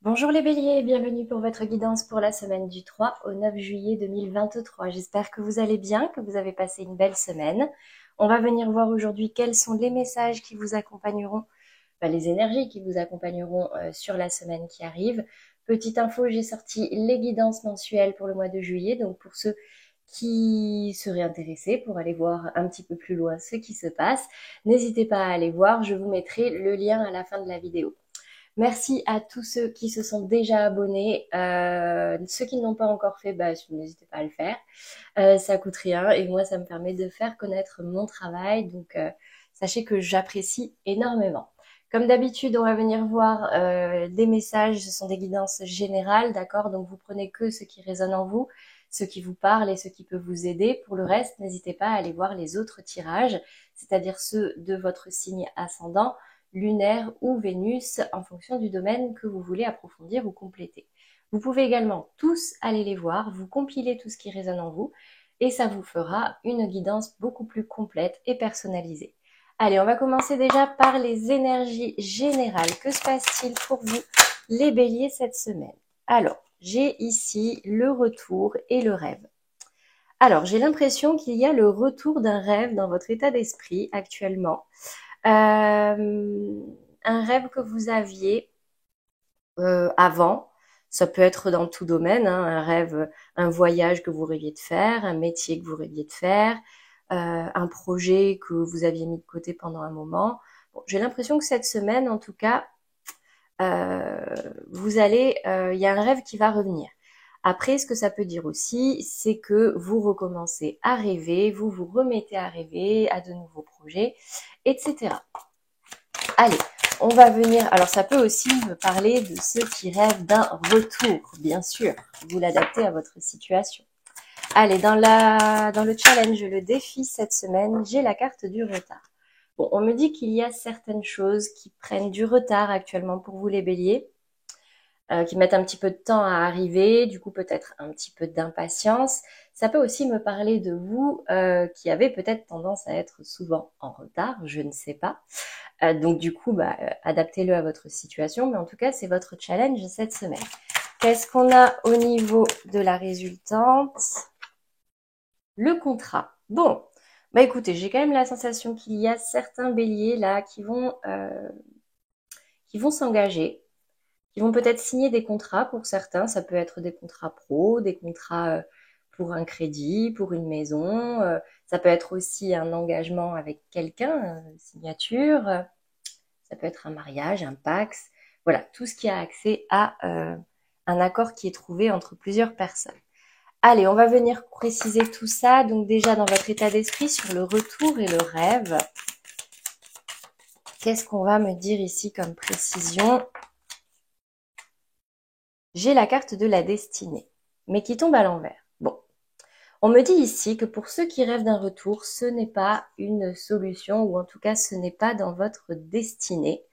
Bonjour les béliers, bienvenue pour votre guidance pour la semaine du 3 au 9 juillet 2023. J'espère que vous allez bien, que vous avez passé une belle semaine. On va venir voir aujourd'hui quels sont les messages qui vous accompagneront, les énergies qui vous accompagneront sur la semaine qui arrive. Petite info, j'ai sorti les guidances mensuelles pour le mois de juillet, donc pour ceux qui seraient intéressés pour aller voir un petit peu plus loin ce qui se passe, n'hésitez pas à aller voir, je vous mettrai le lien à la fin de la vidéo. Merci à tous ceux qui se sont déjà abonnés. Ceux qui ne l'ont pas encore fait, n'hésitez pas à le faire. Ça coûte rien et moi, ça me permet de faire connaître mon travail. Donc, sachez que j'apprécie énormément. Comme d'habitude, on va venir voir des messages. Ce sont des guidances générales, d'accord? Donc, vous prenez que ce qui résonne en vous, ce qui vous parle et ce qui peut vous aider. Pour le reste, n'hésitez pas à aller voir les autres tirages, c'est-à-dire ceux de votre signe ascendant, lunaire ou Vénus en fonction du domaine que vous voulez approfondir ou compléter. Vous pouvez également tous aller les voir, vous compiler tout ce qui résonne en vous et ça vous fera une guidance beaucoup plus complète et personnalisée. Allez, on va commencer déjà par les énergies générales. Que se passe-t-il pour vous, les béliers, cette semaine? Alors, j'ai ici le retour et le rêve. Alors, j'ai l'impression qu'il y a le retour d'un rêve dans votre état d'esprit actuellement. Un rêve que vous aviez avant. Ça peut être dans tout domaine, hein, un rêve, un voyage que vous rêviez de faire, un métier que vous rêviez de faire, un projet que vous aviez mis de côté pendant un moment. Bon, j'ai l'impression que cette semaine, en tout cas, il y a un rêve qui va revenir. Après, ce que ça peut dire aussi, c'est que vous recommencez à rêver, vous vous remettez à rêver à de nouveaux projets, etc. Allez, on va venir. Alors, ça peut aussi me parler de ceux qui rêvent d'un retour, bien sûr. Vous l'adaptez à votre situation. Allez, dans le challenge, le défi cette semaine, j'ai la carte du retard. Bon, on me dit qu'il y a certaines choses qui prennent du retard actuellement pour vous les béliers, qui mettent un petit peu de temps à arriver, du coup peut-être un petit peu d'impatience. Ça peut aussi me parler de vous qui avez peut-être tendance à être souvent en retard, je ne sais pas. Donc du coup, adaptez-le à votre situation, mais en tout cas, c'est votre challenge cette semaine. Qu'est-ce qu'on a au niveau de la résultante? Le contrat. Bon, écoutez, j'ai quand même la sensation qu'il y a certains béliers là qui vont s'engager, qui vont peut-être signer des contrats pour certains. Ça peut être des contrats pro, des contrats pour un crédit, pour une maison. Ça peut être aussi un engagement avec quelqu'un, une signature. Ça peut être un mariage, un Pacs. Voilà, tout ce qui a accès à un accord qui est trouvé entre plusieurs personnes. Allez, on va venir préciser tout ça. Donc déjà dans votre état d'esprit sur le retour et le rêve. Qu'est-ce qu'on va me dire ici comme précision? J'ai la carte de la destinée, mais qui tombe à l'envers. Bon, on me dit ici que pour ceux qui rêvent d'un retour, ce n'est pas une solution, ou en tout cas ce n'est pas dans votre destinée.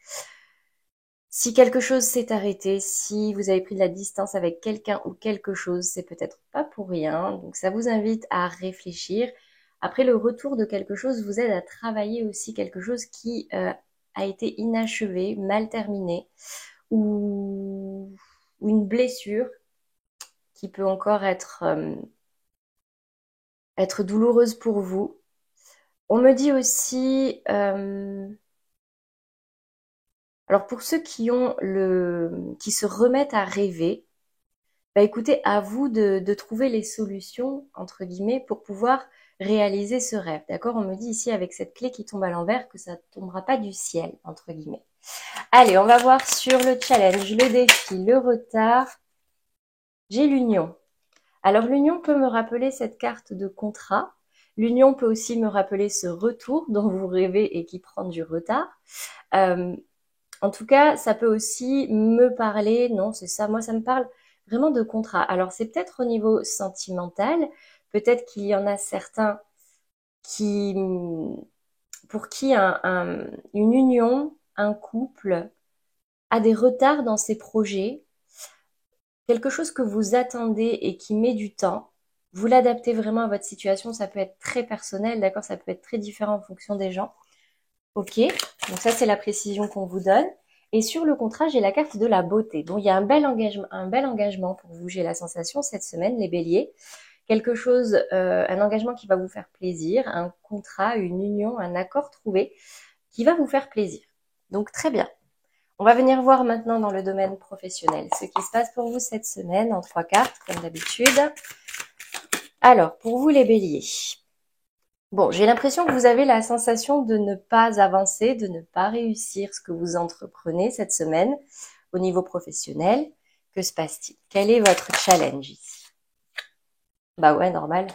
Si quelque chose s'est arrêté, si vous avez pris de la distance avec quelqu'un ou quelque chose, c'est peut-être pas pour rien. Donc ça vous invite à réfléchir. Après, le retour de quelque chose vous aide à travailler aussi quelque chose qui a été inachevé, mal terminé, ou une blessure qui peut encore être douloureuse pour vous. On me dit aussi, alors pour ceux qui se remettent à rêver, écoutez, à vous de trouver les solutions, entre guillemets, pour pouvoir réaliser ce rêve. D'accord? On me dit ici, avec cette clé qui tombe à l'envers, que ça ne tombera pas du ciel, entre guillemets. Allez, on va voir sur le challenge, le défi, le retard. J'ai l'union. Alors, l'union peut me rappeler cette carte de contrat. L'union peut aussi me rappeler ce retour dont vous rêvez et qui prend du retard. En tout cas, ça peut aussi me parler, non, c'est ça, moi ça me parle vraiment de contrat. Alors c'est peut-être au niveau sentimental, peut-être qu'il y en a certains qui, pour qui une union, un couple a des retards dans ses projets, quelque chose que vous attendez et qui met du temps. Vous l'adaptez vraiment à votre situation, ça peut être très personnel, d'accord, ça peut être très différent en fonction des gens. Ok, donc ça c'est la précision qu'on vous donne. Et sur le contrat, j'ai la carte de la beauté. Donc, il y a un bel engagement pour vous. J'ai la sensation cette semaine, les béliers. Quelque chose, un engagement qui va vous faire plaisir, un contrat, une union, un accord trouvé qui va vous faire plaisir. Donc, très bien. On va venir voir maintenant dans le domaine professionnel ce qui se passe pour vous cette semaine en 3 cartes, comme d'habitude. Alors, pour vous les béliers. Bon, j'ai l'impression que vous avez la sensation de ne pas avancer, de ne pas réussir ce que vous entreprenez cette semaine au niveau professionnel. Que se passe-t-il? Quel est votre challenge ici? Bah ouais, normal.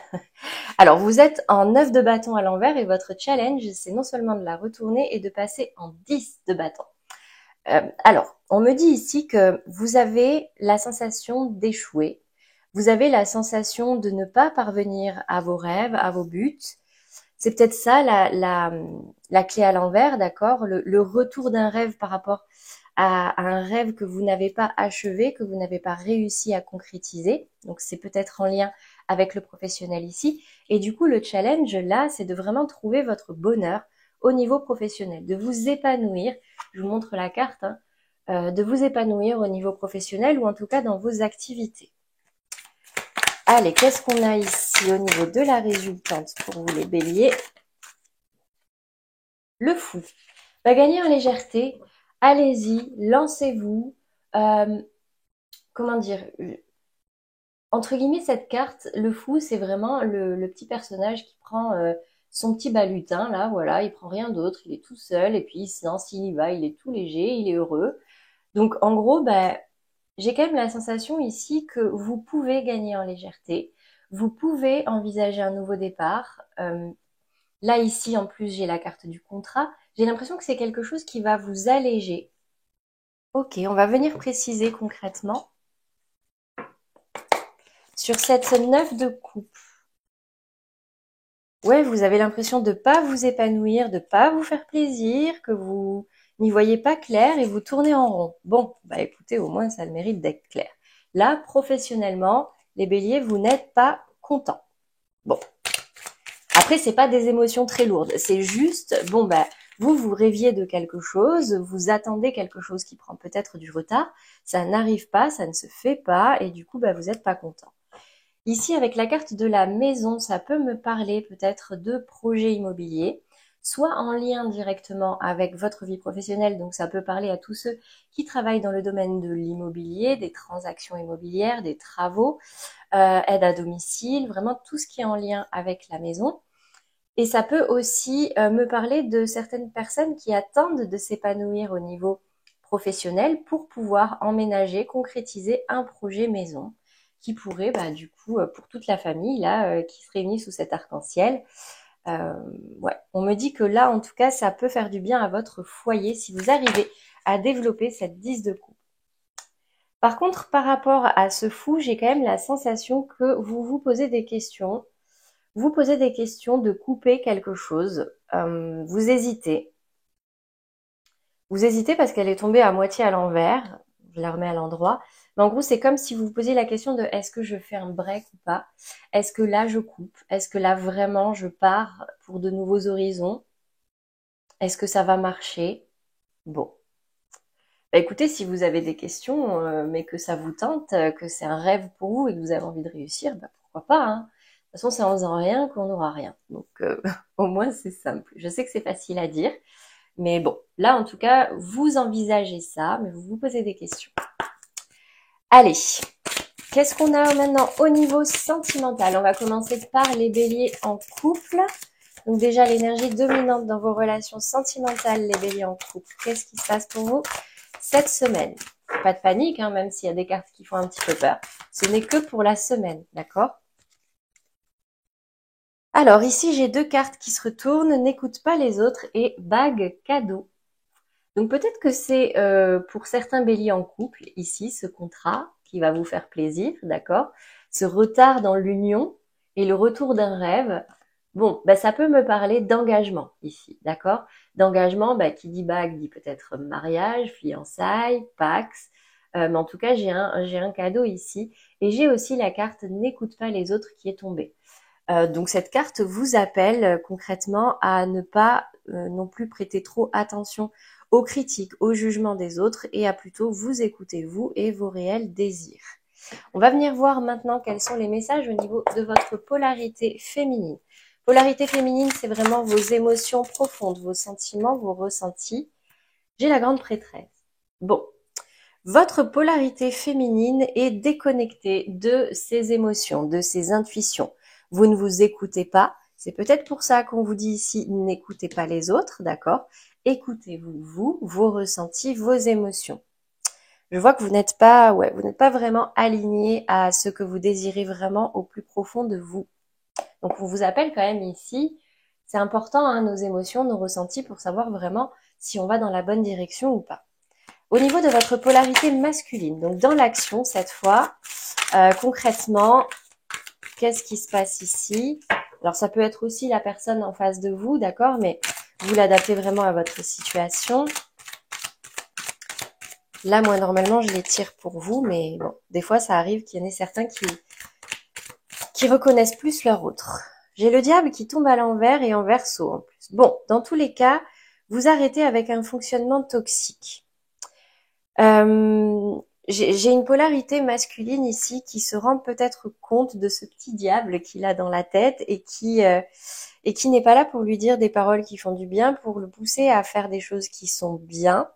Alors, vous êtes en 9 de bâton à l'envers et votre challenge, c'est non seulement de la retourner et de passer en 10 de bâton. Alors, on me dit ici que vous avez la sensation d'échouer. Vous avez la sensation de ne pas parvenir à vos rêves, à vos buts. C'est peut-être ça la clé à l'envers, d'accord? Le retour d'un rêve par rapport à un rêve que vous n'avez pas achevé, que vous n'avez pas réussi à concrétiser. Donc, c'est peut-être en lien avec le professionnel ici. Et du coup, le challenge, là, c'est de vraiment trouver votre bonheur au niveau professionnel, de vous épanouir. Je vous montre la carte, hein, de vous épanouir au niveau professionnel ou en tout cas dans vos activités. Allez, qu'est-ce qu'on a ici au niveau de la résultante pour vous les béliers? Le fou va gagner en légèreté. Allez-y, lancez-vous. Comment dire? Entre guillemets, cette carte, le fou, c'est vraiment le petit personnage qui prend son petit balutin, là, voilà, il prend rien d'autre, il est tout seul, et puis il se lance, il y va, il est tout léger, il est heureux. Donc, en gros, ben, j'ai quand même la sensation ici que vous pouvez gagner en légèreté, vous pouvez envisager un nouveau départ. Là, ici, en plus, j'ai la carte du contrat. J'ai l'impression que c'est quelque chose qui va vous alléger. Ok, on va venir préciser concrètement. Sur cette 9 de coupe, ouais, vous avez l'impression de pas vous épanouir, de pas vous faire plaisir, que vous n'y voyez pas clair et vous tournez en rond. Bon, bah écoutez, au moins ça a le mérite d'être clair. Là, professionnellement, les béliers, vous n'êtes pas contents. Bon. Après, c'est pas des émotions très lourdes. C'est juste, bon, bah, vous rêviez de quelque chose, vous attendez quelque chose qui prend peut-être du retard, ça n'arrive pas, ça ne se fait pas, et du coup, bah, vous n'êtes pas content. Ici, avec la carte de la maison, ça peut me parler peut-être de projets immobiliers, soit en lien directement avec votre vie professionnelle, donc ça peut parler à tous ceux qui travaillent dans le domaine de l'immobilier, des transactions immobilières, des travaux, aide à domicile, vraiment tout ce qui est en lien avec la maison. Et ça peut aussi me parler de certaines personnes qui attendent de s'épanouir au niveau professionnel pour pouvoir emménager, concrétiser un projet maison qui pourrait, bah, du coup, pour toute la famille, là, qui se réunit sous cet arc-en-ciel. Ouais, on me dit que là, en tout cas, ça peut faire du bien à votre foyer si vous arrivez à développer cette 10 de coupe. Par contre, par rapport à ce fou, j'ai quand même la sensation que vous vous posez des questions. Vous posez des questions de couper quelque chose. Vous hésitez. Vous hésitez parce qu'elle est tombée à moitié à l'envers. Je la remets à l'endroit. Mais en gros, c'est comme si vous vous posiez la question de est-ce que je fais un break ou pas? Est-ce que là, je coupe? Est-ce que là, vraiment, je pars pour de nouveaux horizons? Est-ce que ça va marcher? Bon. Bah, écoutez, si vous avez des questions, mais que ça vous tente, que c'est un rêve pour vous et que vous avez envie de réussir, bah, pourquoi pas, hein. De toute façon, c'est en faisant rien qu'on n'aura rien. Donc, au moins, c'est simple. Je sais que c'est facile à dire. Mais bon, là, en tout cas, vous envisagez ça, mais vous vous posez des questions. Allez, qu'est-ce qu'on a maintenant au niveau sentimental? On va commencer par les béliers en couple. Donc déjà, l'énergie dominante dans vos relations sentimentales, les béliers en couple. Qu'est-ce qui se passe pour vous cette semaine? Pas de panique, hein, même s'il y a des cartes qui font un petit peu peur. Ce n'est que pour la semaine, d'accord? Alors ici, j'ai 2 cartes qui se retournent, n'écoute pas les autres et bague cadeau. Donc peut-être que c'est pour certains béliers en couple, ici, ce contrat qui va vous faire plaisir, d'accord? Ce retard dans l'union et le retour d'un rêve. Bon, bah, ça peut me parler d'engagement ici, d'accord? D'engagement, bah, qui dit bague dit peut-être mariage, fiançailles, pax. Mais en tout cas, j'ai un cadeau ici. Et j'ai aussi la carte n'écoute pas les autres qui est tombée. Donc cette carte vous appelle concrètement à ne pas non plus prêter trop attention aux critiques, au jugement des autres et à plutôt vous écouter vous et vos réels désirs. On va venir voir maintenant quels sont les messages au niveau de votre polarité féminine. Polarité féminine, c'est vraiment vos émotions profondes, vos sentiments, vos ressentis. J'ai la grande prêtresse. Bon, votre polarité féminine est déconnectée de ses émotions, de ses intuitions. Vous ne vous écoutez pas. C'est peut-être pour ça qu'on vous dit ici, n'écoutez pas les autres, d'accord? Écoutez-vous, vous, vos ressentis, vos émotions. Je vois que vous n'êtes pas vraiment aligné à ce que vous désirez vraiment au plus profond de vous. Donc, on vous appelle quand même ici. C'est important, hein, nos émotions, nos ressentis pour savoir vraiment si on va dans la bonne direction ou pas. Au niveau de votre polarité masculine, donc dans l'action cette fois, concrètement, qu'est-ce qui se passe ici? Alors ça peut être aussi la personne en face de vous, d'accord, mais vous l'adaptez vraiment à votre situation. Là, moi, normalement, je les tire pour vous, mais bon, des fois, ça arrive qu'il y en ait certains qui reconnaissent plus leur autre. J'ai le diable qui tombe à l'envers et en verso en plus. Bon, dans tous les cas, vous arrêtez avec un fonctionnement toxique. J'ai une polarité masculine ici qui se rend peut-être compte de ce petit diable qu'il a dans la tête et qui n'est pas là pour lui dire des paroles qui font du bien, pour le pousser à faire des choses qui sont bien.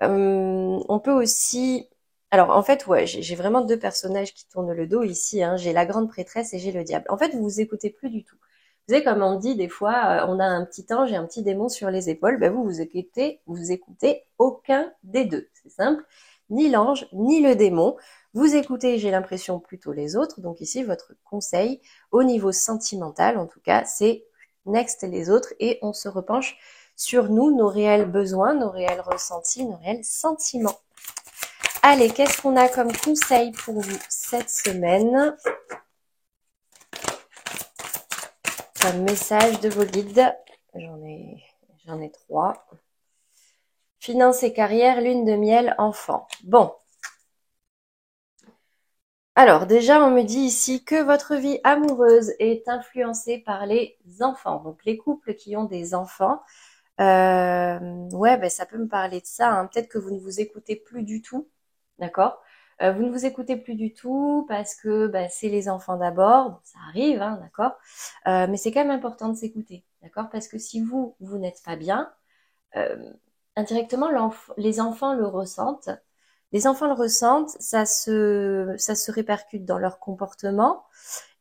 On peut aussi... Alors, en fait, ouais, j'ai vraiment deux personnages qui tournent le dos ici, hein. J'ai la grande prêtresse et j'ai le diable. En fait, vous vous écoutez plus du tout. Vous savez, comme on dit des fois, on a un petit ange et un petit démon sur les épaules. Ben vous écoutez aucun des deux. C'est simple. Ni l'ange, ni le démon. Vous écoutez, j'ai l'impression, plutôt les autres. Donc ici, votre conseil, au niveau sentimental, en tout cas, c'est next les autres et on se repenche sur nous, nos réels besoins, nos réels ressentis, nos réels sentiments. Allez, qu'est-ce qu'on a comme conseil pour vous cette semaine? Comme message de vos guides, j'en ai 3. Finances et carrière, lune de miel, enfant. Bon. Alors, déjà, on me dit ici que votre vie amoureuse est influencée par les enfants. Donc, les couples qui ont des enfants, ouais, ben, ça peut me parler de ça, hein. Peut-être que vous ne vous écoutez plus du tout, d'accord? Vous ne vous écoutez plus du tout parce que ben, c'est les enfants d'abord, bon, ça arrive, hein, d'accord? Mais c'est quand même important de s'écouter, d'accord? Parce que si vous n'êtes pas bien, indirectement, les enfants le ressentent. Les enfants le ressentent, ça se répercute dans leur comportement.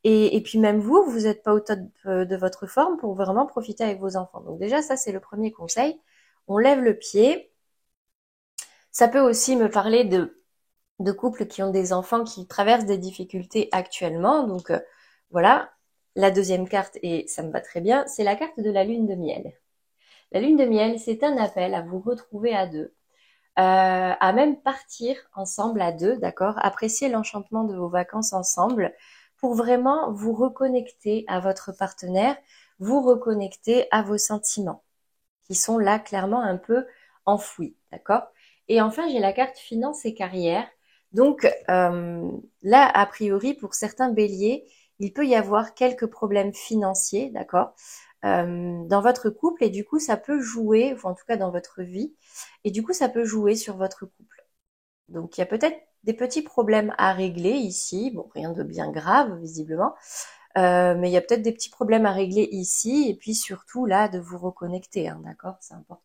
Et puis même vous n'êtes pas au top de votre forme pour vraiment profiter avec vos enfants. Donc déjà, ça, c'est le premier conseil. On lève le pied. Ça peut aussi me parler de couples qui ont des enfants qui traversent des difficultés actuellement. Donc voilà, la deuxième carte, et ça me va très bien, c'est la carte de la lune de miel. La lune de miel, c'est un appel à vous retrouver à deux, à même partir ensemble à deux, d'accord? Apprécier l'enchantement de vos vacances ensemble pour vraiment vous reconnecter à votre partenaire, vous reconnecter à vos sentiments qui sont là clairement un peu enfouis, d'accord? Et enfin, j'ai la carte finance et carrière. Donc là, a priori, pour certains béliers, il peut y avoir quelques problèmes financiers, d'accord, dans votre couple, et du coup, ça peut jouer, ou en tout cas dans votre vie, et du coup, ça peut jouer sur votre couple. Donc, il y a peut-être des petits problèmes à régler ici. Bon, rien de bien grave, visiblement. Mais il y a peut-être des petits problèmes à régler ici. Et puis, surtout, là, de vous reconnecter, hein, d'accord? C'est important.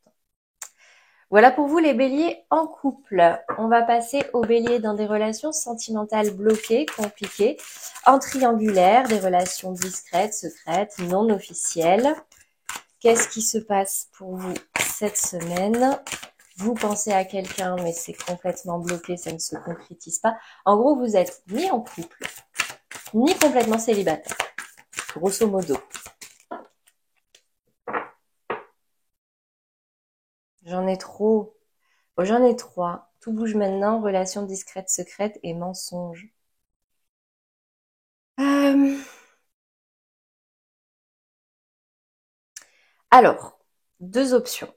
Voilà pour vous les béliers en couple. On va passer aux béliers dans des relations sentimentales bloquées, compliquées, en triangulaire, des relations discrètes, secrètes, non officielles. Qu'est-ce qui se passe pour vous cette semaine? Vous pensez à quelqu'un, mais c'est complètement bloqué, ça ne se concrétise pas. En gros, vous êtes ni en couple, ni complètement célibataire, grosso modo. J'en ai trop. Oh, j'en ai 3. Tout bouge maintenant, relations discrètes, secrètes et mensonges. Euh, Alors, 2 options.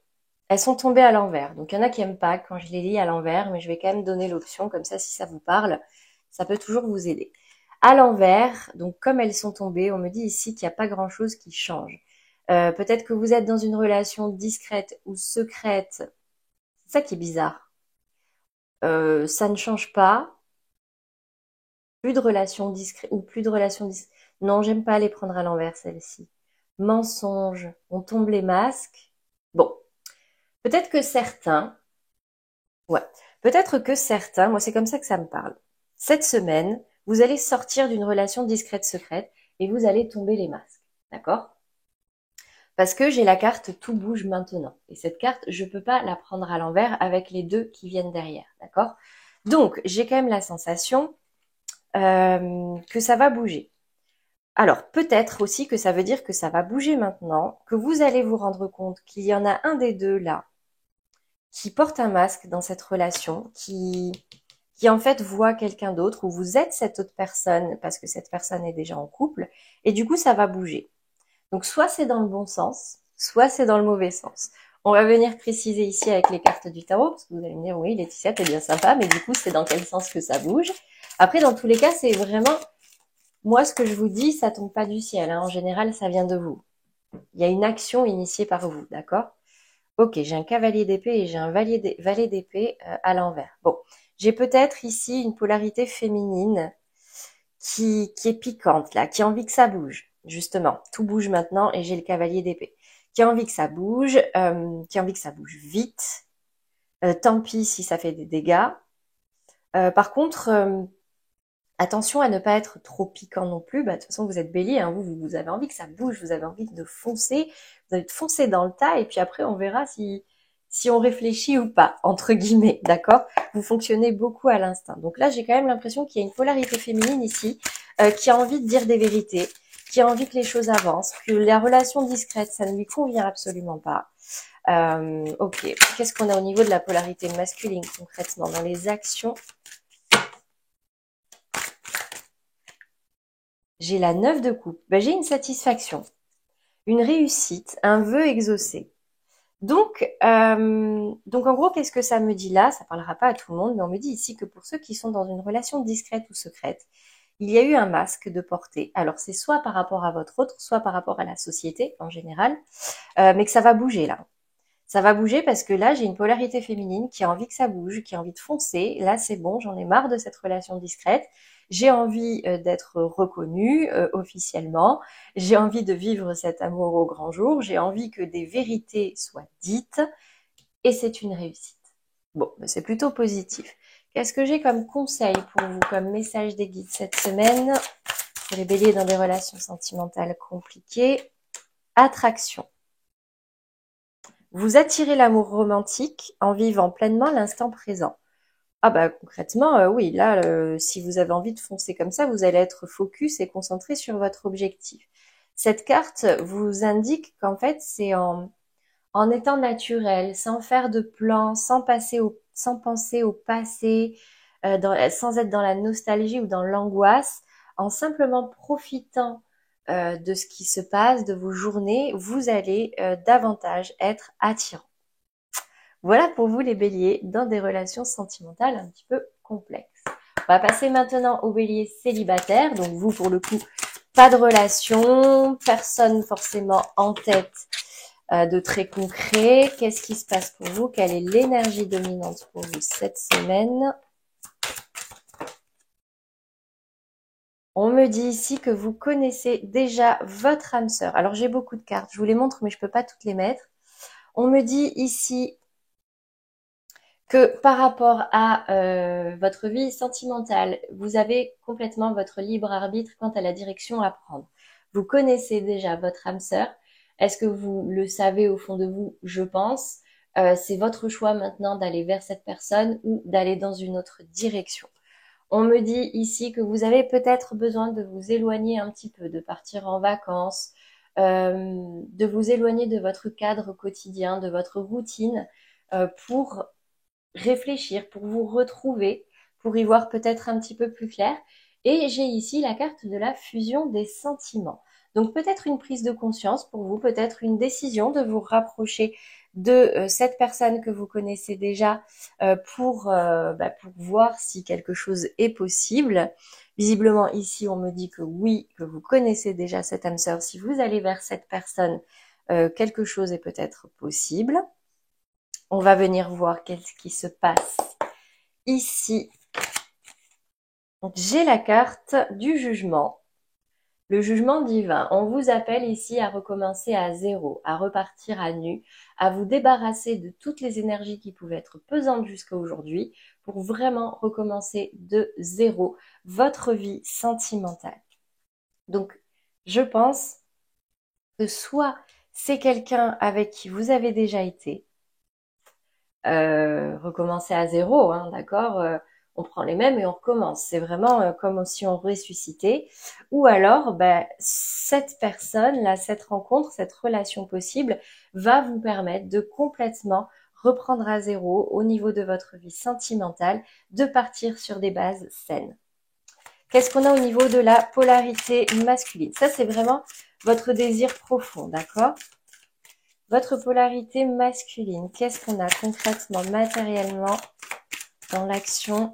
Elles sont tombées à l'envers. Donc, il y en a qui n'aiment pas quand je les lis à l'envers, mais je vais quand même donner l'option. Comme ça, si ça vous parle, ça peut toujours vous aider. À l'envers, donc comme elles sont tombées, on me dit ici qu'il n'y a pas grand-chose qui change. Peut-être que vous êtes dans une relation discrète ou secrète. C'est ça qui est bizarre. Ça ne change pas. Plus de relations discrètes ou plus de relations discrètes. Non, j'aime pas les prendre à l'envers, celle-ci. Mensonge, on tombe les masques. Bon, peut-être que certains, ouais, peut-être que certains, moi c'est comme ça que ça me parle. Cette semaine, vous allez sortir d'une relation discrète secrète et vous allez tomber les masques. D'accord? Parce que j'ai la carte tout bouge maintenant. Et cette carte, je peux pas la prendre à l'envers avec les deux qui viennent derrière. D'accord? Donc, j'ai quand même la sensation que ça va bouger. Alors, peut-être aussi que ça veut dire que ça va bouger maintenant, que vous allez vous rendre compte qu'il y en a un des deux là qui porte un masque dans cette relation, qui en fait voit quelqu'un d'autre, ou vous êtes cette autre personne parce que cette personne est déjà en couple, et du coup ça va bouger. Donc soit c'est dans le bon sens, soit c'est dans le mauvais sens. On va venir préciser ici avec les cartes du tarot, parce que vous allez me dire, oui, Laetitia, t'es bien sympa, mais du coup, c'est dans quel sens que ça bouge. Après, dans tous les cas, c'est vraiment, moi, ce que je vous dis, ça tombe pas du ciel, hein. En général, ça vient de vous. Il y a une action initiée par vous, d'accord? Ok, j'ai un cavalier d'épée et j'ai un valet d'épée à l'envers. Bon, j'ai peut-être ici une polarité féminine qui est piquante, là, qui a envie que ça bouge. Justement, tout bouge maintenant et j'ai le cavalier d'épée. Qui a envie que ça bouge, qui a envie que ça bouge vite. Tant pis si ça fait des dégâts. Par contre, attention à ne pas être trop piquant non plus. Bah, de toute façon, vous êtes bélier, hein, vous avez envie que ça bouge, vous avez envie de foncer, vous allez foncer dans le tas et puis après, on verra si on réfléchit ou pas, entre guillemets, d'accord? Vous fonctionnez beaucoup à l'instinct. Donc là, j'ai quand même l'impression qu'il y a une polarité féminine ici, qui a envie de dire des vérités, qui a envie que les choses avancent, que la relation discrète, ça ne lui convient absolument pas. Ok, qu'est-ce qu'on a au niveau de la polarité masculine concrètement dans les actions? J'ai la 9 de coupe. Ben, j'ai une satisfaction, une réussite, un vœu exaucé. Donc en gros, qu'est-ce que ça me dit là? Ça parlera pas à tout le monde, mais on me dit ici que pour ceux qui sont dans une relation discrète ou secrète, il y a eu un masque de porter. Alors c'est soit par rapport à votre autre, soit par rapport à la société en général, mais que ça va bouger là. Ça va bouger parce que là, j'ai une polarité féminine qui a envie que ça bouge, qui a envie de foncer. Là, c'est bon, j'en ai marre de cette relation discrète. J'ai envie d'être reconnue officiellement. J'ai envie de vivre cet amour au grand jour. J'ai envie que des vérités soient dites. Et c'est une réussite. Bon, c'est plutôt positif. Qu'est-ce que j'ai comme conseil pour vous, comme message des guides cette semaine pour les béliers dans des relations sentimentales compliquées? Attraction. Vous attirez l'amour romantique en vivant pleinement l'instant présent. Ah bah concrètement, oui, là, si vous avez envie de foncer comme ça, vous allez être focus et concentré sur votre objectif. Cette carte vous indique qu'en fait, c'est en étant naturel, sans faire de plan, sans penser au passé, sans être dans la nostalgie ou dans l'angoisse, en simplement profitant de ce qui se passe, de vos journées, vous allez davantage être attirant. Voilà pour vous les béliers dans des relations sentimentales un petit peu complexes. On va passer maintenant aux béliers célibataires. Donc vous, pour le coup, pas de relation, personne forcément en tête de très concret. Qu'est-ce qui se passe pour vous? Quelle est l'énergie dominante pour vous cette semaine? On me dit ici que vous connaissez déjà votre âme sœur. Alors j'ai beaucoup de cartes, je vous les montre mais je peux pas toutes les mettre. On me dit ici que par rapport à votre vie sentimentale, vous avez complètement votre libre arbitre quant à la direction à prendre. Vous connaissez déjà votre âme sœur. Est-ce que vous le savez au fond de vous? Je pense. C'est votre choix maintenant d'aller vers cette personne ou d'aller dans une autre direction. On me dit ici que vous avez peut-être besoin de vous éloigner un petit peu, de partir en vacances, de vous éloigner de votre cadre quotidien, de votre routine, pour réfléchir, pour vous retrouver, pour y voir peut-être un petit peu plus clair. Et j'ai ici la carte de la fusion des sentiments. Donc peut-être une prise de conscience pour vous, peut-être une décision de vous rapprocher de cette personne que vous connaissez déjà pour voir si quelque chose est possible. Visiblement ici on me dit que oui, que vous connaissez déjà cette âme sœur. Si vous allez vers cette personne, quelque chose est peut-être possible. On va venir voir qu'est-ce qui se passe ici. Donc, j'ai la carte du jugement. Le jugement divin, on vous appelle ici à recommencer à zéro, à repartir à nu, à vous débarrasser de toutes les énergies qui pouvaient être pesantes jusqu'à aujourd'hui pour vraiment recommencer de zéro votre vie sentimentale. Donc, je pense que soit c'est quelqu'un avec qui vous avez déjà été, recommencer à zéro, hein, d'accord, on prend les mêmes et on recommence. C'est vraiment comme si on ressuscitait. Ou alors, cette personne, là, cette rencontre, cette relation possible va vous permettre de complètement reprendre à zéro au niveau de votre vie sentimentale, de partir sur des bases saines. Qu'est-ce qu'on a au niveau de la polarité masculine? Ça, c'est vraiment votre désir profond, d'accord? Votre polarité masculine, qu'est-ce qu'on a concrètement, matériellement, dans l'action?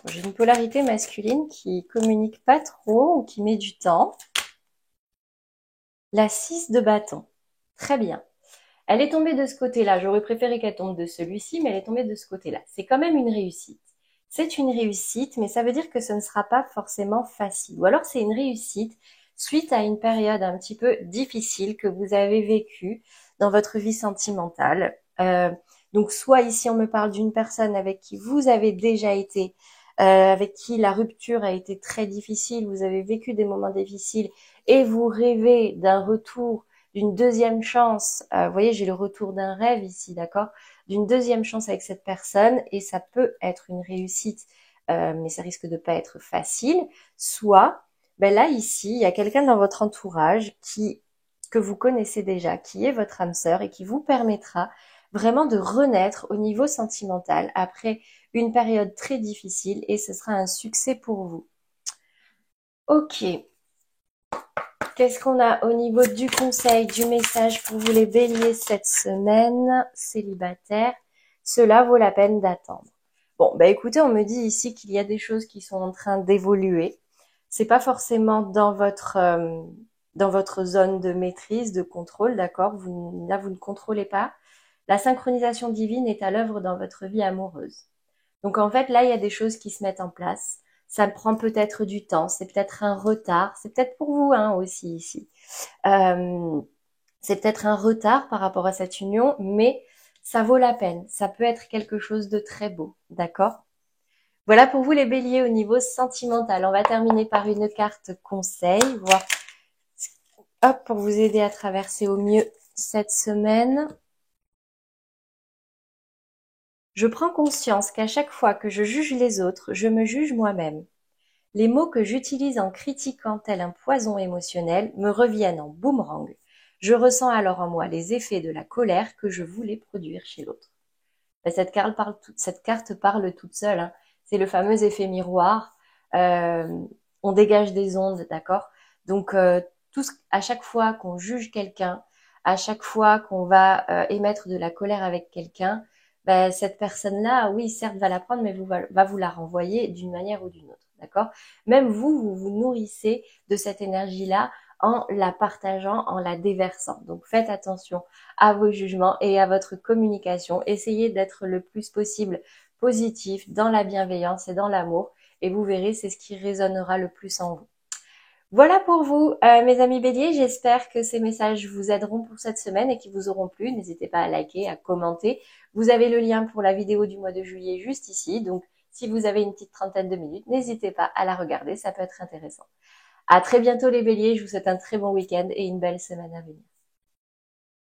J'ai une polarité masculine qui communique pas trop ou qui met du temps. La 6 de bâton. Très bien. Elle est tombée de ce côté-là. J'aurais préféré qu'elle tombe de celui-ci, mais elle est tombée de ce côté-là. C'est quand même une réussite. C'est une réussite, mais ça veut dire que ce ne sera pas forcément facile. Ou alors c'est une réussite suite à une période un petit peu difficile que vous avez vécue dans votre vie sentimentale. Donc soit ici on me parle d'une personne avec qui vous avez déjà été, avec qui la rupture a été très difficile, vous avez vécu des moments difficiles et vous rêvez d'un retour, d'une deuxième chance. Vous voyez, j'ai le retour d'un rêve ici, d'accord? D'une deuxième chance avec cette personne et ça peut être une réussite, mais ça risque de pas être facile. Soit, là ici, il y a quelqu'un dans votre entourage que vous connaissez déjà, qui est votre âme sœur et qui vous permettra vraiment de renaître au niveau sentimental après une période très difficile et ce sera un succès pour vous. Ok. Qu'est-ce qu'on a au niveau du conseil, du message pour vous les béliers cette semaine, célibataires? Cela vaut la peine d'attendre. Bon, écoutez, on me dit ici qu'il y a des choses qui sont en train d'évoluer. C'est pas forcément dans votre zone de maîtrise, de contrôle, d'accord? Là, vous ne contrôlez pas. La synchronisation divine est à l'œuvre dans votre vie amoureuse. Donc en fait, là, il y a des choses qui se mettent en place. Ça prend peut-être du temps, c'est peut-être un retard, c'est peut-être pour vous hein, aussi ici. C'est peut-être un retard par rapport à cette union, mais ça vaut la peine. Ça peut être quelque chose de très beau, d'accord? Voilà pour vous les béliers au niveau sentimental. On va terminer par une carte conseil, voir hop, pour vous aider à traverser au mieux cette semaine. Je prends conscience qu'à chaque fois que je juge les autres, je me juge moi-même. Les mots que j'utilise en critiquant tel un poison émotionnel me reviennent en boomerang. Je ressens alors en moi les effets de la colère que je voulais produire chez l'autre. Cette carte parle toute seule. Hein. C'est le fameux effet miroir. On dégage des ondes, d'accord? Donc, à chaque fois qu'on juge quelqu'un, à chaque fois qu'on va émettre de la colère avec quelqu'un, cette personne-là, oui, certes, va la prendre, mais va vous la renvoyer d'une manière ou d'une autre, d'accord? Même vous vous nourrissez de cette énergie-là en la partageant, en la déversant. Donc, faites attention à vos jugements et à votre communication. Essayez d'être le plus possible positif, dans la bienveillance et dans l'amour. Et vous verrez, c'est ce qui résonnera le plus en vous. Voilà pour vous, mes amis béliers. J'espère que ces messages vous aideront pour cette semaine et qui vous auront plu. N'hésitez pas à liker, à commenter. Vous avez le lien pour la vidéo du mois de juillet juste ici. Donc, si vous avez une petite trentaine de minutes, n'hésitez pas à la regarder. Ça peut être intéressant. À très bientôt les béliers. Je vous souhaite un très bon week-end et une belle semaine à venir.